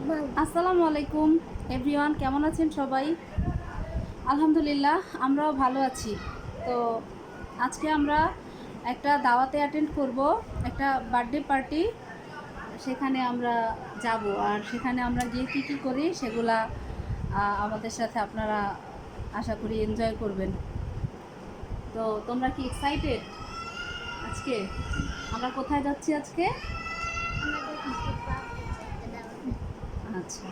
আসসালামু আলাইকুম এভরিওয়ান, কেমন আছেন সবাই? আলহামদুলিল্লাহ, আমরাও ভালো আছি। তো আজকে আমরা একটা দাওয়াতে অ্যাটেন্ড করব, একটা বার্থডে পার্টি। সেখানে আমরা যাব, আর সেখানে আমরা গিয়ে কী কী করি সেগুলা আমাদের সাথে আপনারা আশা করি এনজয় করবেন। তো তোমরা কি এক্সাইটেড? আজকে আমরা কোথায় যাচ্ছি আজকে? আচ্ছা,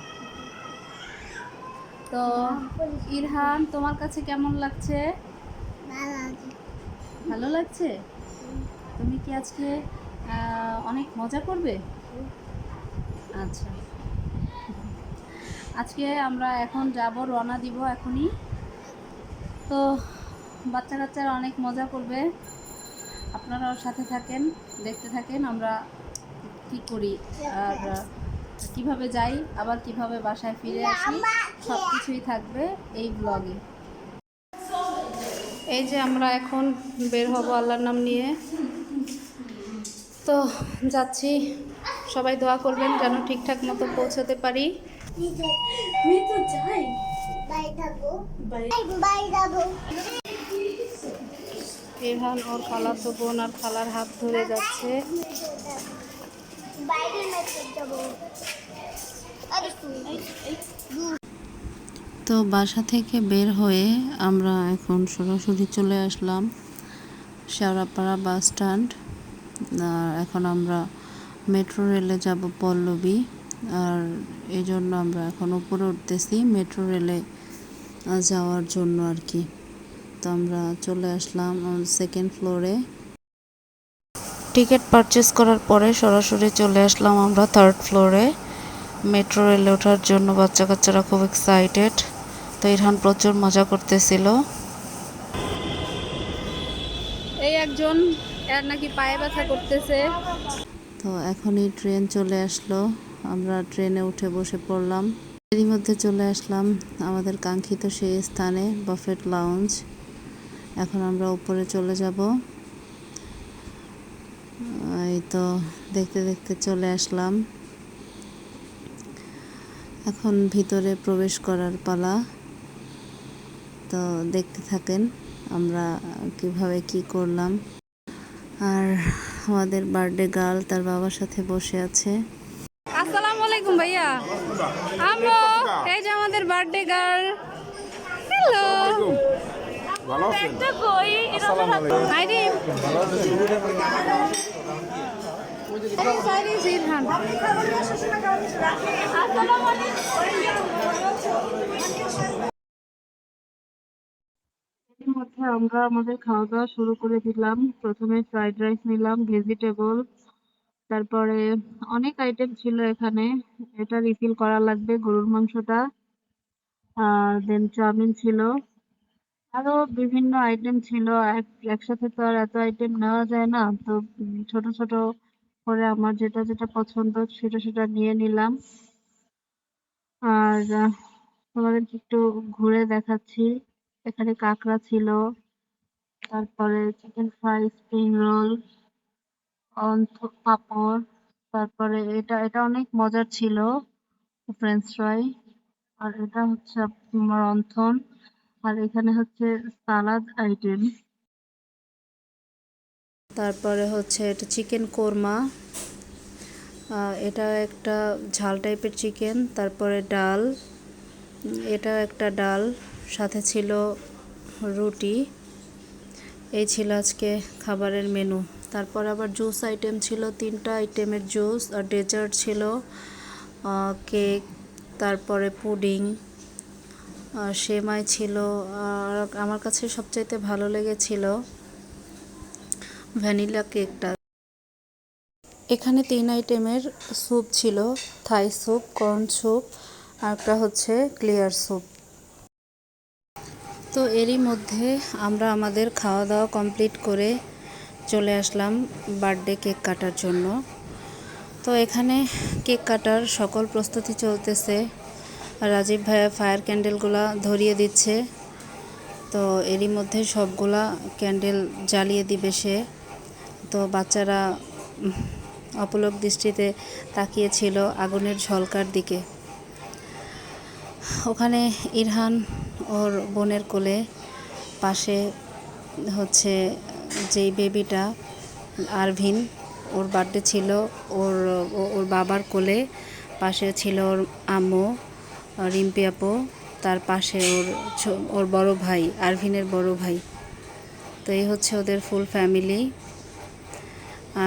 তো ইরহান, তোমার কাছে কেমন লাগছে? ভালো লাগছে। তুমি কি আজকে অনেক মজা করবে? আচ্ছা, আজকে আমরা এখন যাব, রওনা দিব এখনই। তো বাচ্চা কাচ্চারা অনেক মজা করবে, আপনারাও সাথে থাকেন, দেখতে থাকেন আমরা কি করি আর কিভাবে যাই, আবার কিভাবে বাসায় ফিরে আসি, সব কিছুই থাকবে এই ব্লগে। এই যে আমরা এখন বের হব আল্লাহর নাম নিয়ে। তো যাচ্ছি, সবাই দোয়া করবেন যেন ঠিকঠাক মতো পৌঁছাতে পারি। ইরহান ওর খালাতো বোন আর খালার হাত ধরে যাচ্ছে। তো বাসা থেকে বের হয়ে আমরা এখন সরাসরি চলে আসলাম শেওড়াপাড়া বাস স্ট্যান্ড। আর এখন আমরা মেট্রো রেলে যাব পল্লবী, আর এই জন্য আমরা এখন উপরে উঠতেছি মেট্রো রেলে যাওয়ার জন্য আর কি। তো আমরা চলে আসলাম সেকেন্ড ফ্লোরে। টিকিট পারচেস করার পরে সরাসরি চলে আসলাম আমরা থার্ড ফ্লোরে মেট্রো রেলে ওঠার জন্য। বাচ্চা কাচ্চারা খুব এক্সাইটেড। তো ইরহান প্রচুর মজা করতেছিল। এই একজন, এর নাকি পায়ে ব্যথা করতেছে। তো এখনই ট্রেন চলে আসলো, আমরা ট্রেনে উঠে বসে পড়লাম। এরই মধ্যে চলে আসলাম আমাদের কাঙ্ক্ষিত সেই স্থানে, বাফেট লাউঞ্জ। এখন আমরা উপরে চলে যাব। এই তো দেখতে দেখতে চলে আসলাম। এখন ভিতরে প্রবেশ করার পালা। তো দেখতে থাকেন আমরা কিভাবে কি করলাম। আর আমাদের বার্থডে গার্ল তার বাবার সাথে বসে আছে। আসসালামু আলাইকুম ভাইয়া। আমো, এই যে আমাদের বার্থডে গার্ল। হ্যালো, ভালো আছেন? আসসালামু আলাইকুম। হাইদি, এর মধ্যে আমরা আমাদের খাওয়া দাওয়া শুরু করে দিলাম। প্রথমে ফ্রাইড রাইস নিলাম, ভেজিটেবল, তারপরে অনেক আইটেম ছিল এখানে। এটা রিফিল করা লাগবে, গরুর মাংসটা। আর দেন চাউমিন ছিল, আরো বিভিন্ন আইটেম ছিল। একসাথে তো আর এত আইটেম নেওয়া যায় না, তো ছোট ছোট করে আমার যেটা যেটা পছন্দ সেটা সেটা নিয়ে নিলাম। আর তোমাদেরকে একটু ঘুরে দেখাচ্ছি। এখানে কাঁকড়া ছিল, তারপরে চিকেন ফ্রাই, স্প্রিং রোল, পাঁপড়, তারপরে এটা এটা অনেক মজার ছিল, ফ্রেঞ্চ ফ্রাই। আর এটা হচ্ছে আপনার রন্ধন। আর এখানে হচ্ছে সালাদ আইটেম। তারপরে হচ্ছে এটা চিকেন কোরমা, এটা একটা ঝাল টাইপের চিকেন। তারপরে ডাল, এটা একটা ডাল, সাথে ছিল রুটি। এই ছিল আজকে খাবারের মেনু। তারপর আবার জুস আইটেম ছিল, 3টা আইটেমের জুস। আর ডেজার্ট ছিল কেক, তারপরে পুডিং, সেমাই ছিল। আর আমার কাছে সবচাইতে ভালো লেগেছিল ভ্যানিলা কেকটা। এখানে 3 আইটেমের স্যুপ ছিল, থাই স্যুপ, কর্ন স্যুপ, আর একটা হচ্ছে ক্লিয়ার স্যুপ। তো এরই মধ্যে আমরা আমাদের খাওয়া দাওয়া কমপ্লিট করে চলে আসলাম বার্থডে কেক কাটার জন্য। তো এখানে কেক কাটার সকল প্রস্তুতি চলতেছে। রাজীব ভাইয়া ফায়ার ক্যান্ডেলগুলা ধরিয়ে দিচ্ছে। তো এরই মধ্যে সবগুলা ক্যান্ডেল জ্বালিয়ে দিবে সে। তো বাচ্চারা অপলক দৃষ্টিতে তাকিয়েছিল আগুনের ঝলকার দিকে। ওখানে ইরহান ওর বোনের কোলে, পাশে হচ্ছে যেই বেবিটা আরভিন, ওর বার্থডে ছিল, ওর ওর বাবার কোলে, পাশে ছিল ওর আম্মু রিম্পি আপু, তার পাশে ওর বড় ভাই, আরভিনের বড় ভাই। তো এই হচ্ছে ওদের ফুল ফ্যামিলি।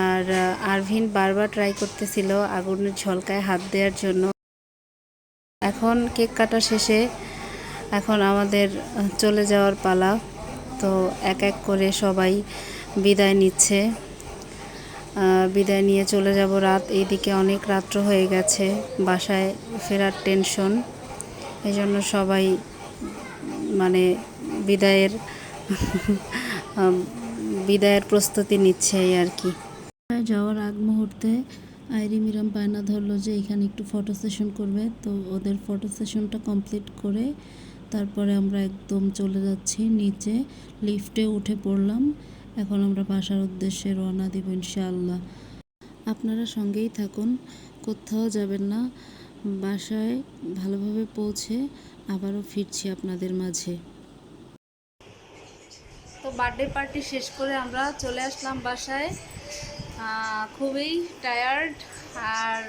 আর আরভিন বারবার ট্রাই করতেছিল আগুনের ঝলকায় হাত দেওয়ার জন্য। এখন কেক কাটা শেষে এখন আমাদের চলে যাওয়ার পালা। তো এক এক করে সবাই বিদায় নিচ্ছে। বিদায় নিয়ে চলে যাব। রাত এইদিকে অনেক রাত্র হয়ে গেছে, বাসায় ফেরার টেনশন, এই জন্য সবাই মানে বিদায়ের বিদায়ের প্রস্তুতি নিচ্ছে এই আর কি। যাওয়ার আগ মুহূর্তে আইরি মিরাম বায়না ধরলো যে এখানে একটু ফটো সেশন করবে। তো ওদের ফটো সেশনটা কমপ্লিট করে তারপরে আমরা একদম চলে যাচ্ছি নিচে, লিফটে উঠে পড়লাম। এখন আমরা বাসার উদ্দেশ্যে রওনা দিব ইনশাআল্লাহ। আপনারা সঙ্গেই থাকুন, কোথাও যাবেন না। বাসায় ভালোভাবে পৌঁছে আবারও ফিরছি আপনাদের মাঝে। তো বার্থডে পার্টি শেষ করে আমরা চলে আসলাম বাসায়। খুবই টায়ার্ড, আর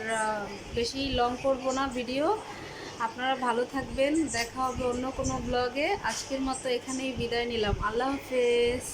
বেশি লং করব না ভিডিও। আপনারা ভালো থাকবেন, দেখা হবে অন্য কোনো ব্লগে। আজকের মতো এখানেই বিদায় নিলাম। আল্লাহ হাফেজ।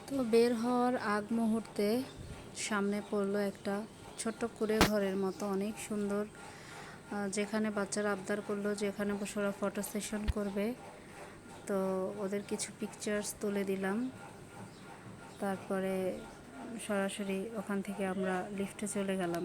তো বের হওয়ার আগ মুহূর্তে সামনে পড়লো একটা ছোট্ট কুঁড়ে ঘরের মতো, অনেক সুন্দর, যেখানে বাচ্চারা আবদার করলো যেখানে বসে ওরা ফটো সেশন করবে। তো ওদের কিছু পিকচার্স তুলে দিলাম, তারপরে সরাসরি ওখান থেকে আমরা লিফটে চলে গেলাম।